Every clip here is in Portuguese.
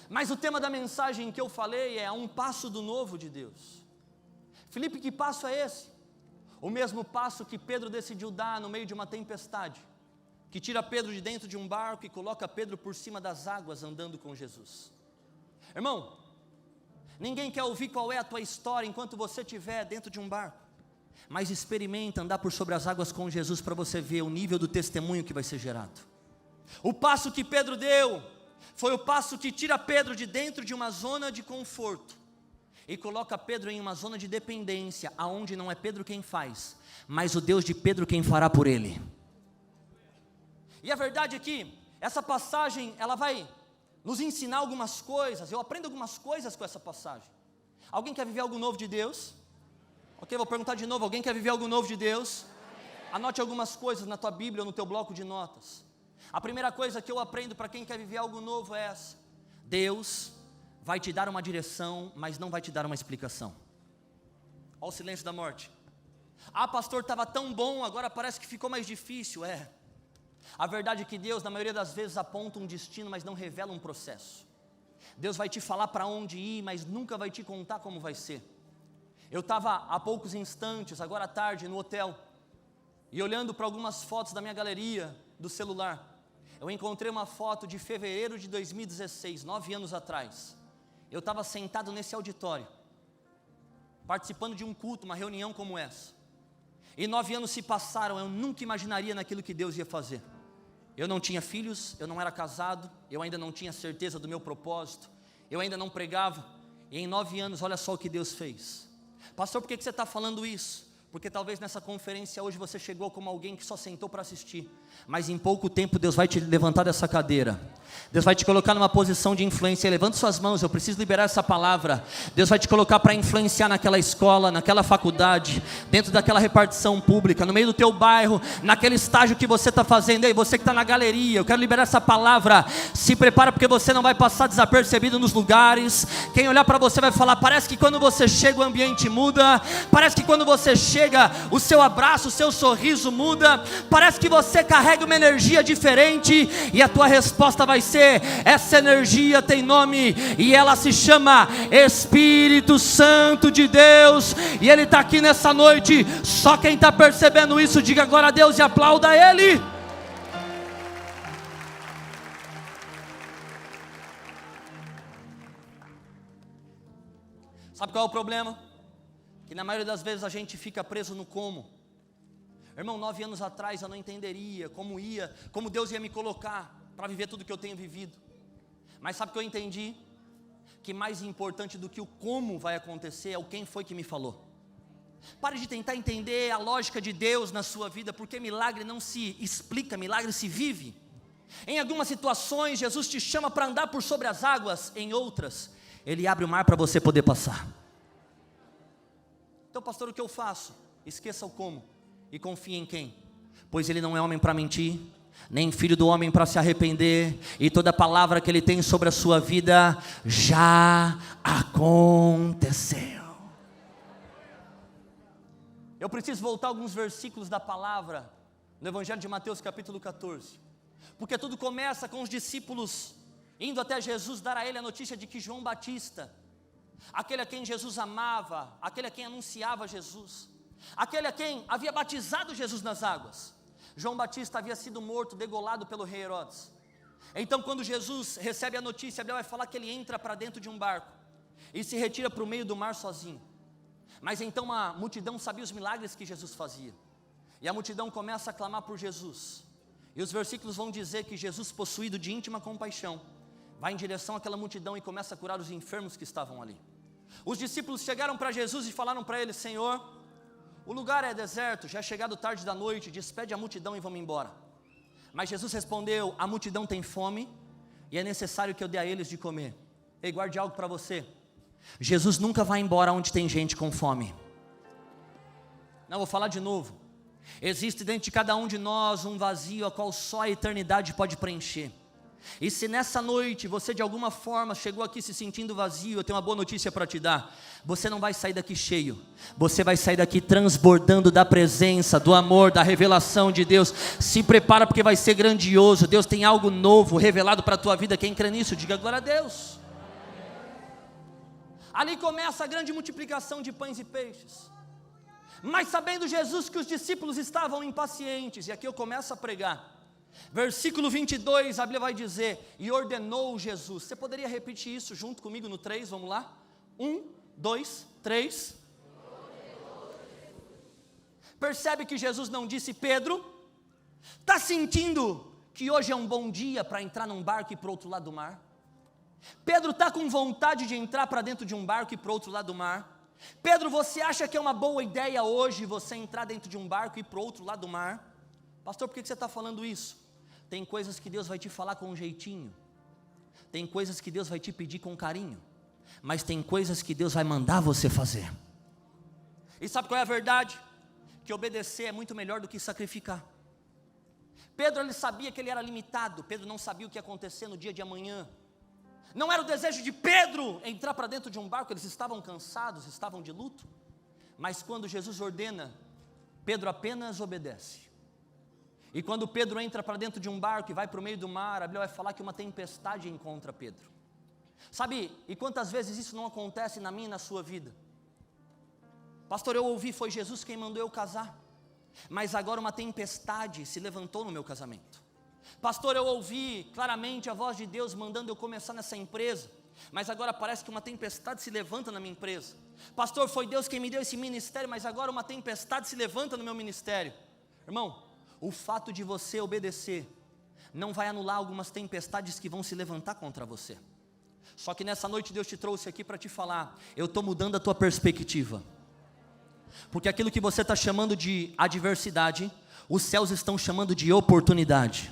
Mas o tema da mensagem que eu falei é a um passo do novo de Deus. Felipe, que passo é esse? O mesmo passo que Pedro decidiu dar no meio de uma tempestade, que tira Pedro de dentro de um barco e coloca Pedro por cima das águas andando com Jesus. Irmão, ninguém quer ouvir qual é a tua história enquanto você estiver dentro de um barco, mas experimenta andar por sobre as águas com Jesus para você ver o nível do testemunho que vai ser gerado. O passo que Pedro deu foi o passo que tira Pedro de dentro de uma zona de conforto e coloca Pedro em uma zona de dependência, aonde não é Pedro quem faz, mas o Deus de Pedro quem fará por ele. E a verdade é que essa passagem, ela vai nos ensinar algumas coisas. Eu aprendo algumas coisas com essa passagem. Alguém quer viver algo novo de Deus? Ok, vou perguntar de novo, alguém quer viver algo novo de Deus? Anote algumas coisas na tua Bíblia ou no teu bloco de notas. A primeira coisa que eu aprendo para quem quer viver algo novo é essa: Deus vai te dar uma direção, mas não vai te dar uma explicação. Olha o silêncio da morte. Ah, pastor, estava tão bom, agora parece que ficou mais difícil. A verdade é que Deus, na maioria das vezes, aponta um destino, mas não revela um processo. Deus vai te falar para onde ir, mas nunca vai te contar como vai ser. Eu estava há poucos instantes, agora à tarde, no hotel, e olhando para algumas fotos da minha galeria do celular, eu encontrei uma foto de fevereiro de 2016, 9 anos atrás. Eu estava sentado nesse auditório, participando de um culto, uma reunião como essa. E 9 anos se passaram, eu nunca imaginaria naquilo que Deus ia fazer. Eu não tinha filhos, eu não era casado, eu ainda não tinha certeza do meu propósito, eu ainda não pregava. E em 9 anos, olha só o que Deus fez. Pastor, por que você está falando isso? Porque talvez nessa conferência hoje você chegou como alguém que só sentou para assistir, mas em pouco tempo Deus vai te levantar dessa cadeira. Deus vai te colocar numa posição de influência. Levanta suas mãos, eu preciso liberar essa palavra. Deus vai te colocar para influenciar naquela escola, naquela faculdade, dentro daquela repartição pública, no meio do teu bairro, naquele estágio que você está fazendo. Ei, você que está na galeria, eu quero liberar essa palavra. Se prepara, porque você não vai passar desapercebido nos lugares. Quem olhar para você vai falar: parece que quando você chega o ambiente muda, parece que quando você chega o seu abraço, o seu sorriso muda, parece que você carrega uma energia diferente. E a tua resposta vai ser: essa energia tem nome, e ela se chama Espírito Santo de Deus, e Ele está aqui nessa noite. Só quem está percebendo isso, diga glória a Deus e aplauda Ele. Sabe qual é o problema? Que na maioria das vezes a gente fica preso no como. Irmão, 9 anos atrás eu não entenderia como Deus ia me colocar para viver tudo que eu tenho vivido. Mas sabe o que eu entendi? Que mais importante do que o como vai acontecer é o quem foi que me falou. Pare de tentar entender a lógica de Deus na sua vida, porque milagre não se explica, milagre se vive. Em algumas situações Jesus te chama para andar por sobre as águas, em outras Ele abre o mar para você poder passar. Então, pastor, o que eu faço? Esqueça o como e confie em quem? Pois Ele não é homem para mentir, nem filho do homem para se arrepender, e toda palavra que Ele tem sobre a sua vida já aconteceu. Eu preciso voltar alguns versículos da palavra no Evangelho de Mateus capítulo 14, porque tudo começa com os discípulos indo até Jesus dar a Ele a notícia de que João Batista, aquele a quem Jesus amava, aquele a quem anunciava Jesus, aquele a quem havia batizado Jesus nas águas, João Batista havia sido morto, degolado pelo rei Herodes. Então quando Jesus recebe a notícia, a Bíblia vai falar que ele entra para dentro de um barco e se retira para o meio do mar sozinho. Mas então a multidão sabia os milagres que Jesus fazia, e a multidão começa a clamar por Jesus. E os versículos vão dizer que Jesus, possuído de íntima compaixão, vai em direção àquela multidão e começa a curar os enfermos que estavam ali. Os discípulos chegaram para Jesus e falaram para Ele: Senhor, o lugar é deserto, já é chegado tarde da noite, despede a multidão e vamos embora. Mas Jesus respondeu: a multidão tem fome e é necessário que eu dê a eles de comer. Ei, guarde algo para você: Jesus nunca vai embora onde tem gente com fome. Não, vou falar de novo. Existe dentro de cada um de nós um vazio a qual só a eternidade pode preencher. E se nessa noite você de alguma forma chegou aqui se sentindo vazio, eu tenho uma boa notícia para te dar: você não vai sair daqui cheio, você vai sair daqui transbordando da presença, do amor, da revelação de Deus. Se prepara, porque vai ser grandioso. Deus tem algo novo revelado para a tua vida. Quem crê nisso, diga glória a Deus. Ali começa a grande multiplicação de pães e peixes. Mas sabendo Jesus que os discípulos estavam impacientes, e aqui eu começo a pregar. Versículo 22, a Bíblia vai dizer, e ordenou Jesus. Você poderia repetir isso junto comigo no 3, vamos lá? 1, 2, 3. Percebe que Jesus não disse: Pedro, está sentindo que hoje é um bom dia para entrar num barco e ir para o outro lado do mar? Pedro está com vontade de entrar para dentro de um barco e ir para o outro lado do mar? Pedro, você acha que é uma boa ideia hoje você entrar dentro de um barco e ir para o outro lado do mar? Pastor, por que você está falando isso? Tem coisas que Deus vai te falar com um jeitinho, tem coisas que Deus vai te pedir com carinho, mas tem coisas que Deus vai mandar você fazer. E sabe qual é a verdade? Que obedecer é muito melhor do que sacrificar. Pedro, ele sabia que ele era limitado. Pedro não sabia o que ia acontecer no dia de amanhã. Não era o desejo de Pedro entrar para dentro de um barco, eles estavam cansados, estavam de luto. Mas quando Jesus ordena, Pedro apenas obedece. E quando Pedro entra para dentro de um barco e vai para o meio do mar, a Bíblia vai falar que uma tempestade encontra Pedro. Sabe, e quantas vezes isso não acontece na minha e na sua vida? Pastor, eu ouvi, foi Jesus quem mandou eu casar, mas agora uma tempestade se levantou no meu casamento. Pastor, eu ouvi claramente a voz de Deus mandando eu começar nessa empresa, mas agora parece que uma tempestade se levanta na minha empresa. Pastor, foi Deus quem me deu esse ministério, mas agora uma tempestade se levanta no meu ministério. Irmão, o fato de você obedecer não vai anular algumas tempestades que vão se levantar contra você. Só que nessa noite Deus te trouxe aqui para te falar: eu estou mudando a tua perspectiva, porque aquilo que você está chamando de adversidade, os céus estão chamando de oportunidade.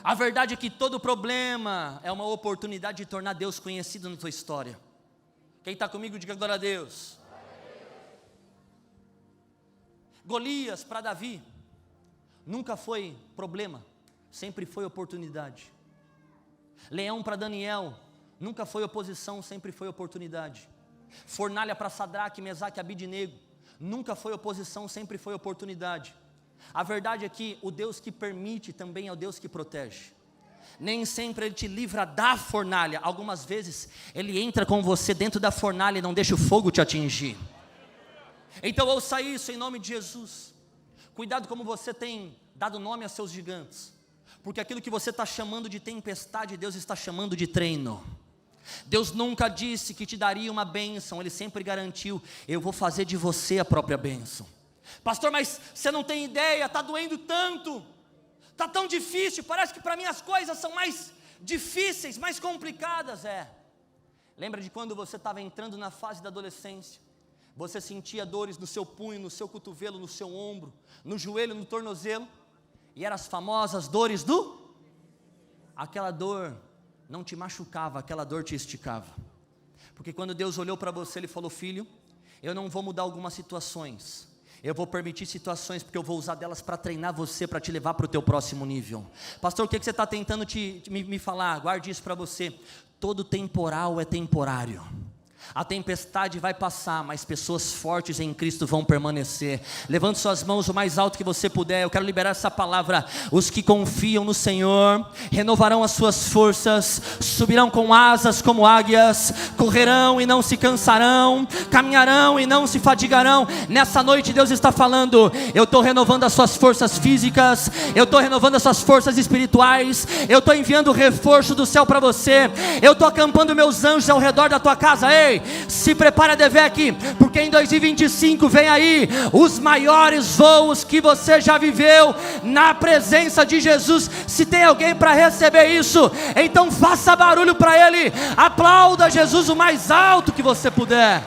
A verdade é que todo problema é uma oportunidade de tornar Deus conhecido na tua história. Quem está comigo, diga glória a Deus. Golias para Davi nunca foi problema, sempre foi oportunidade. Leão para Daniel nunca foi oposição, sempre foi oportunidade. Fornalha para Sadraque, Mesaque e Abidnego nunca foi oposição, sempre foi oportunidade. A verdade é que o Deus que permite também é o Deus que protege. Nem sempre Ele te livra da fornalha, algumas vezes Ele entra com você dentro da fornalha e não deixa o fogo te atingir. Então ouça isso em nome de Jesus. Cuidado como você tem dado nome a seus gigantes, porque aquilo que você está chamando de tempestade, Deus está chamando de treino. Deus nunca disse que te daria uma bênção, Ele sempre garantiu: eu vou fazer de você a própria bênção. Pastor, mas você não tem ideia, está doendo tanto, está tão difícil, parece que para mim as coisas são mais difíceis, mais complicadas. Lembra de quando você estava entrando na fase da adolescência? Você sentia dores no seu punho, no seu cotovelo, no seu ombro, no joelho, no tornozelo, e eram as famosas dores aquela dor não te machucava, aquela dor te esticava. Porque quando Deus olhou para você, Ele falou: filho, eu não vou mudar algumas situações, eu vou permitir situações, porque eu vou usar delas para treinar você, para te levar para o teu próximo nível. Pastor, o que você está tentando me falar? Guarde isso para você. Todo temporal é temporário. A tempestade vai passar, mas pessoas fortes em Cristo vão permanecer. Levante suas mãos o mais alto que você puder. Eu quero liberar essa palavra. Os que confiam no Senhor renovarão as suas forças, subirão com asas como águias, correrão e não se cansarão, caminharão e não se fadigarão. Nessa noite Deus está falando: eu estou renovando as suas forças físicas, eu estou renovando as suas forças espirituais, eu estou enviando o reforço do céu para você, eu estou acampando meus anjos ao redor da tua casa. Ei, se prepara, Devec, porque em 2025 vem aí os maiores voos que você já viveu na presença de Jesus. Se tem alguém para receber isso, então faça barulho para Ele, aplauda Jesus o mais alto que você puder.